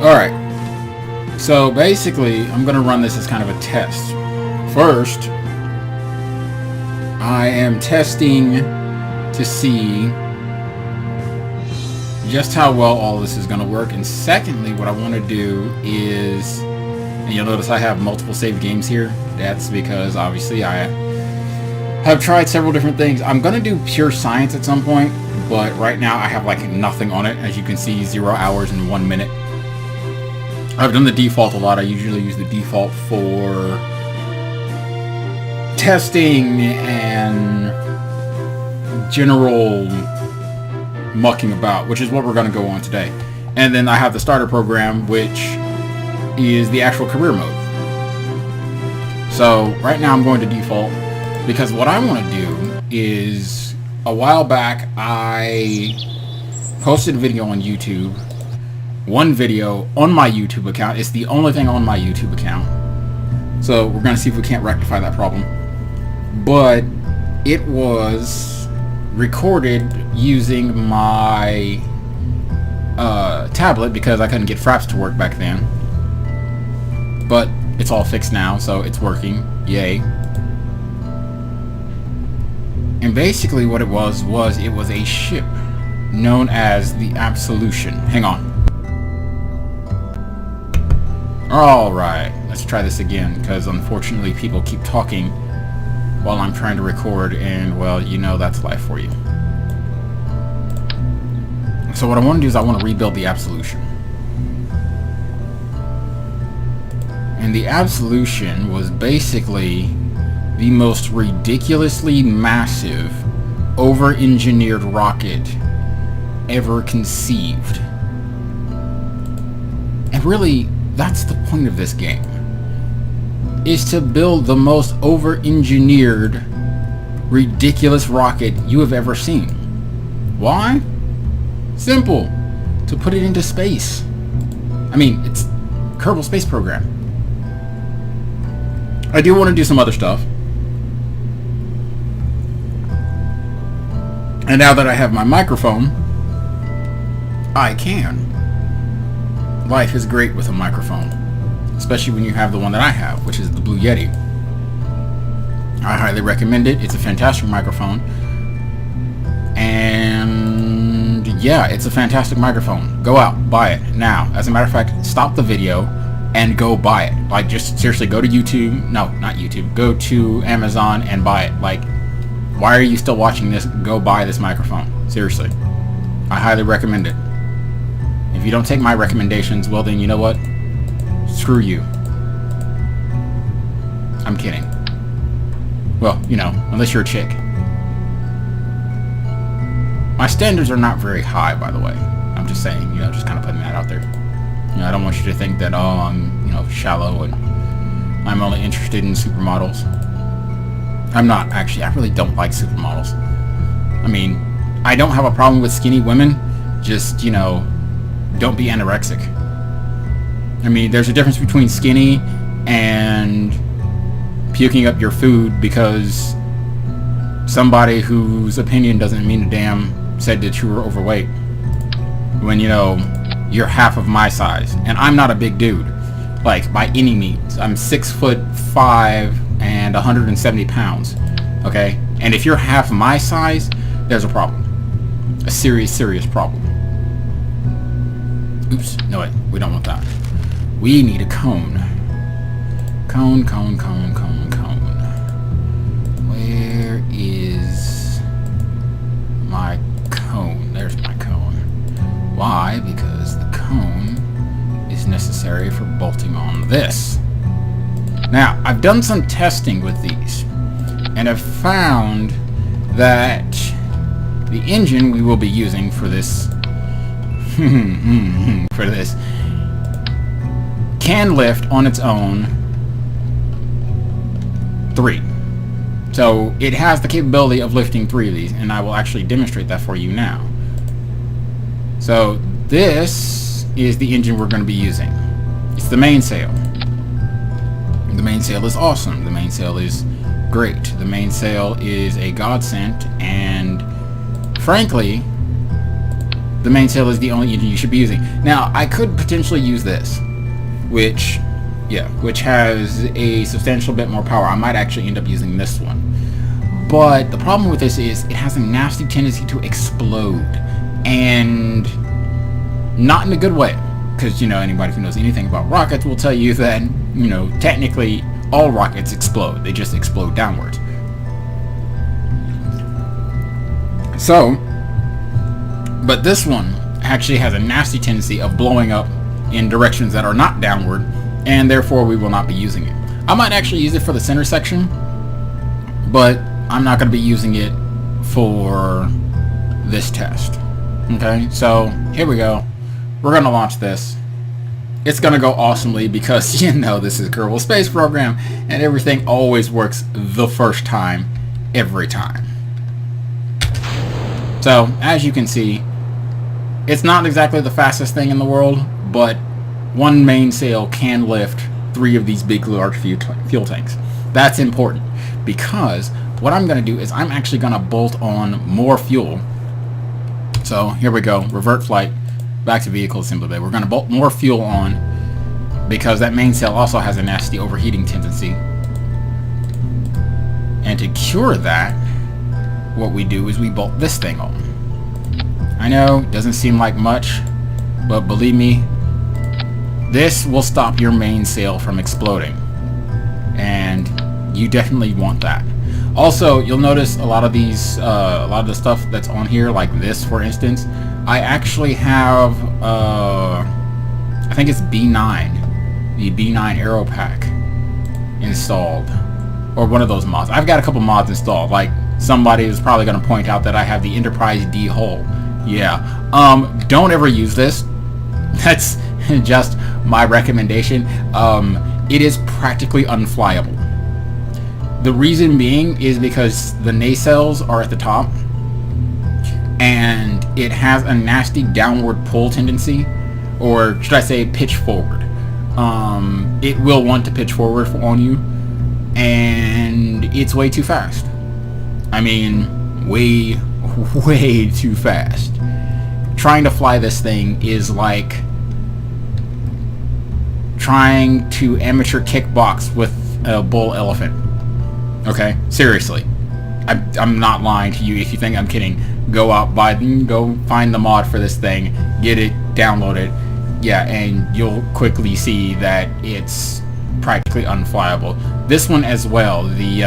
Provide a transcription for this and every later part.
Alright, so basically I'm going to run this as kind of a test. First, I am testing to see just how well all this is going to work, and secondly, what I want to do is, and you'll notice I have multiple saved games here. That's because obviously I have tried several different things. I'm going to do pure science at some point, but right now I have like nothing on it. As you can see, 0 hours and 1 minute. I've done the default a lot. I usually use the default for testing and general mucking about, which is what we're going to go on today. And then I have the starter program, which is the actual career mode. So right now I'm going to default because what I want to do is, a while back I posted a video on YouTube, one video on my YouTube account. It's the only thing on my YouTube account. So we're going to see if we can't rectify that problem. But it was recorded using my tablet because I couldn't get Fraps to work back then. But it's all fixed now, so it's working. Yay. And basically what it was a ship known as the Absolution. Hang on. Alright, let's try this again, because unfortunately people keep talking while I'm trying to record, and well, you know that's life for you. So what I want to do is I want to rebuild the Absolution. And the Absolution was basically the most ridiculously massive, over-engineered rocket ever conceived. And really, that's the point of this game, is to build the most over-engineered, ridiculous rocket you have ever seen. Why? Simple. To put it into space. I mean, it's Kerbal Space Program. I do want to do some other stuff. And now that I have my microphone, I can. Life is great with a microphone, especially when you have the one that I have, which is the Blue Yeti. I highly recommend it. It's a fantastic microphone. And yeah, it's a fantastic microphone. Go out, buy it now. As a matter of fact, stop the video and go buy it. Like, just seriously, go to YouTube. No, not YouTube. Go to Amazon and buy it. Like, why are you still watching this? Go buy this microphone. Seriously. I highly recommend it. If you don't take my recommendations, well then, you know what? Screw you. I'm kidding. Well, you know, unless you're a chick. My standards are not very high, by the way. I'm just saying, you know, just kind of putting that out there. You know, I don't want you to think that, oh, I'm, you know, shallow and I'm only interested in supermodels. I'm not, actually. I really don't like supermodels. I mean, I don't have a problem with skinny women. Just, you know, don't be anorexic. I mean, there's a difference between skinny and puking up your food because somebody whose opinion doesn't mean a damn said that you were overweight. When, you know, you're half of my size. And I'm not a big dude. Like, by any means. I'm 6'5" and 170 pounds. Okay? And if you're half my size, there's a problem. A serious, serious problem. Oops. No, wait. We don't want that. We need a cone. Cone, cone, cone, cone, cone. Where is my cone? There's my cone. Why? Because the cone is necessary for bolting on this. Now, I've done some testing with these, and I've found that the engine we will be using for this can lift on its own 3. So it has the capability of lifting 3 of these, and I will actually demonstrate that for you now. So this is the engine we're going to be using. It's the mainsail. The mainsail is awesome. The mainsail is great. The mainsail is a godsend, and frankly, the mainsail is the only engine you should be using. Now, I could potentially use this, which has a substantial bit more power. I might actually end up using this one. But the problem with this is it has a nasty tendency to explode, and not in a good way. Because, you know, anybody who knows anything about rockets will tell you that, you know, technically all rockets explode. They just explode downwards. So, but this one actually has a nasty tendency of blowing up in directions that are not downward, and therefore we will not be using it. I might actually use it for the center section, but I'm not going to be using it for this test. Okay, so here we go. We're going to launch this. It's going to go awesomely because, you know, this is Kerbal Space Program, and everything always works the first time, every time. So, as you can see, it's not exactly the fastest thing in the world, but one mainsail can lift 3 of these big large fuel tanks. That's important, because what I'm going to do is I'm actually going to bolt on more fuel. So, here we go. Revert flight. Back to vehicle assembly bay. We're going to bolt more fuel on because that mainsail also has a nasty overheating tendency. And to cure that, what we do is we bolt this thing on. I know, it doesn't seem like much, but believe me, this will stop your mainsail from exploding. And you definitely want that. Also, you'll notice a lot of these, a lot of the stuff that's on here, like this, for instance, I actually have, I think it's B9, the B9 Aero Pack installed, or one of those mods. I've got a couple mods installed. Like, somebody is probably going to point out that I have the Enterprise D hull. Yeah, don't ever use this. That's just my recommendation. It is practically unflyable. The reason being is because the nacelles are at the top, and it has a nasty downward pull tendency, or should I say pitch forward. It will want to pitch forward on you, and it's way too fast. I mean, way too fast. Trying to fly this thing is like trying to amateur kickbox with a bull elephant. Okay, seriously. I'm not lying to you if you think I'm kidding. Go out, go find the mod for this thing, get it, download it, yeah, and you'll quickly see that it's practically unflyable. This one as well, the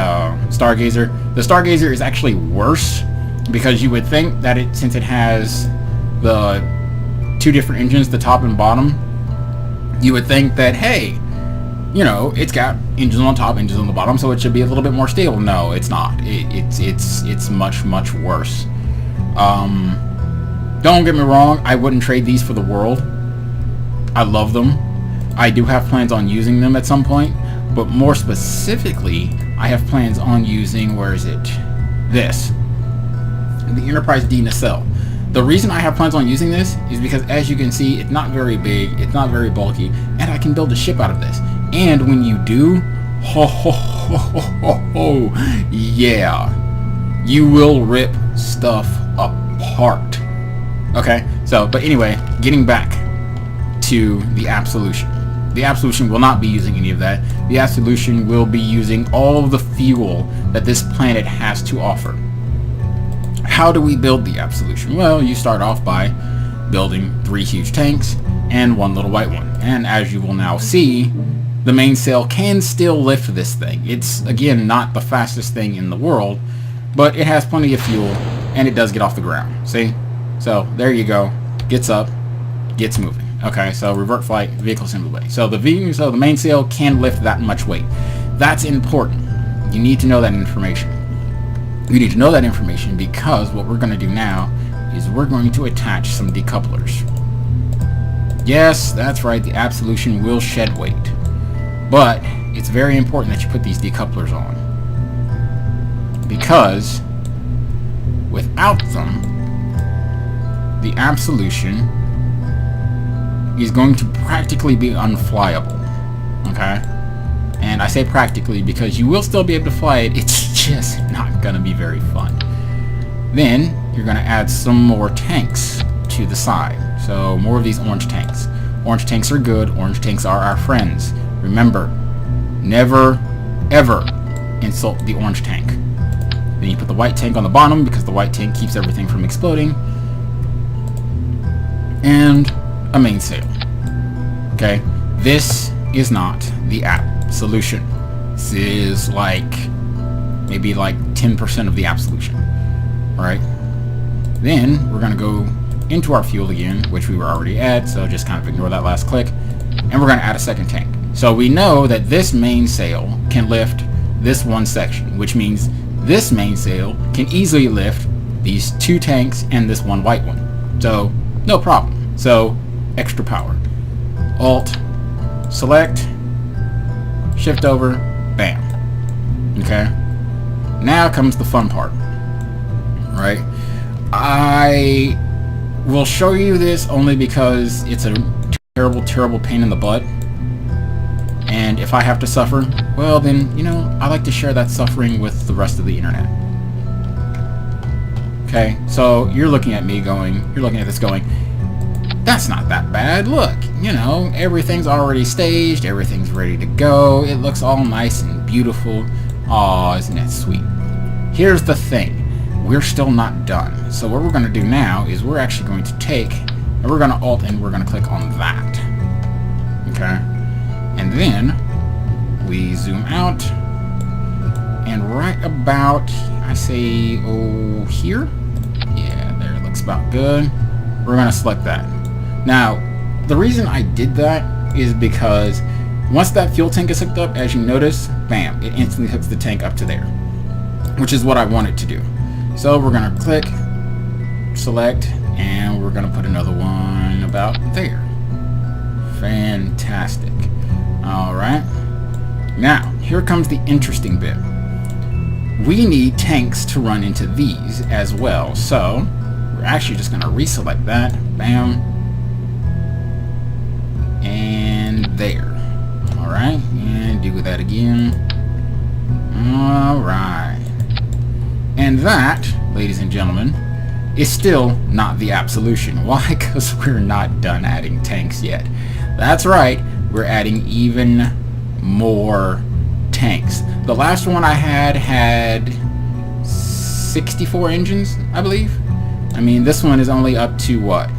Stargazer. The Stargazer is actually worse because you would think that since it has the 2 different engines, the top and bottom, you would think that, hey, you know, it's got engines on top, engines on the bottom, so it should be a little bit more stable. No, it's not. It's much worse. Don't get me wrong, I wouldn't trade these for the world. I love them. I do have plans on using them at some point, but more specifically, I have plans on using, where is it? This. The Enterprise D nacelle. The reason I have plans on using this is because, as you can see, it's not very big, it's not very bulky, and I can build a ship out of this. And when you do, yeah, you will rip stuff apart. Okay, so, but anyway, getting back to the Absolution. The Absolution will not be using any of that. The Absolution will be using all of the fuel that this planet has to offer. How do we build the Absolution? Well, you start off by building 3 huge tanks and 1 little white one. And as you will now see, the mainsail can still lift this thing. It's, again, not the fastest thing in the world, but it has plenty of fuel, and it does get off the ground. See? So, there you go. Gets up, gets moving. Okay, so revert flight, vehicle assembly bay. So the mainsail can lift that much weight. That's important. You need to know that information. You need to know that information because what we're going to do now is we're going to attach some decouplers. Yes, that's right, the Absolution will shed weight. But it's very important that you put these decouplers on. Because without them, the Absolution is going to practically be unflyable. Okay? And I say practically because you will still be able to fly it, it's just not going to be very fun. Then, you're going to add some more tanks to the side. So more of these orange tanks. Orange tanks are good. Orange tanks are our friends. Remember, never, ever insult the orange tank. Then you put the white tank on the bottom because the white tank keeps everything from exploding. And a mainsail. Okay? This is not the app solution. This is like maybe like 10% of the app solution. Alright? Then we're going to go into our fuel again, which we were already at, so just kind of ignore that last click. And we're going to add a second tank. So we know that this mainsail can lift this one section, which means this mainsail can easily lift these two tanks and this one white one. So, no problem. So, extra power. Alt, select, shift over, bam. Okay? Now comes the fun part. Right? I will show you this only because it's a terrible, terrible pain in the butt. And if I have to suffer, well then, you know, I like to share that suffering with the rest of the internet. Okay, so you're looking at me going, you're looking at this going, that's not that bad. Look, you know, everything's already staged, everything's ready to go, it looks all nice and beautiful. Aw, isn't that sweet? Here's the thing, we're still not done. So what we're going to do now is we're actually going to take, and we're going to alt and we're going to click on that. Okay? And then we zoom out, and right about, I say, oh, here? Yeah, there, it looks about good. We're going to select that. Now, the reason I did that is because once that fuel tank is hooked up, as you notice, bam, it instantly hooks the tank up to there, which is what I want it to do. So we're going to click, select, and we're going to put another one about there. Fantastic. Alright, now here comes the interesting bit. We need tanks to run into these as well, so we're actually just going to reselect that, bam, and there. Alright, and do that again. Alright, and that, ladies and gentlemen, is still not the app solution. Why? Because we're not done adding tanks yet. That's right. We're adding even more tanks. The last one I had 64 engines, I believe. I mean, this one is only up to what?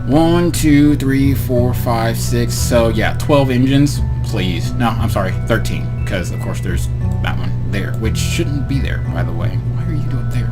1, 2, 3, 4, 5, 6. So yeah, 12 engines, please. No, I'm sorry, 13, because of course there's that one there, which shouldn't be there, by the way. Why are you up there?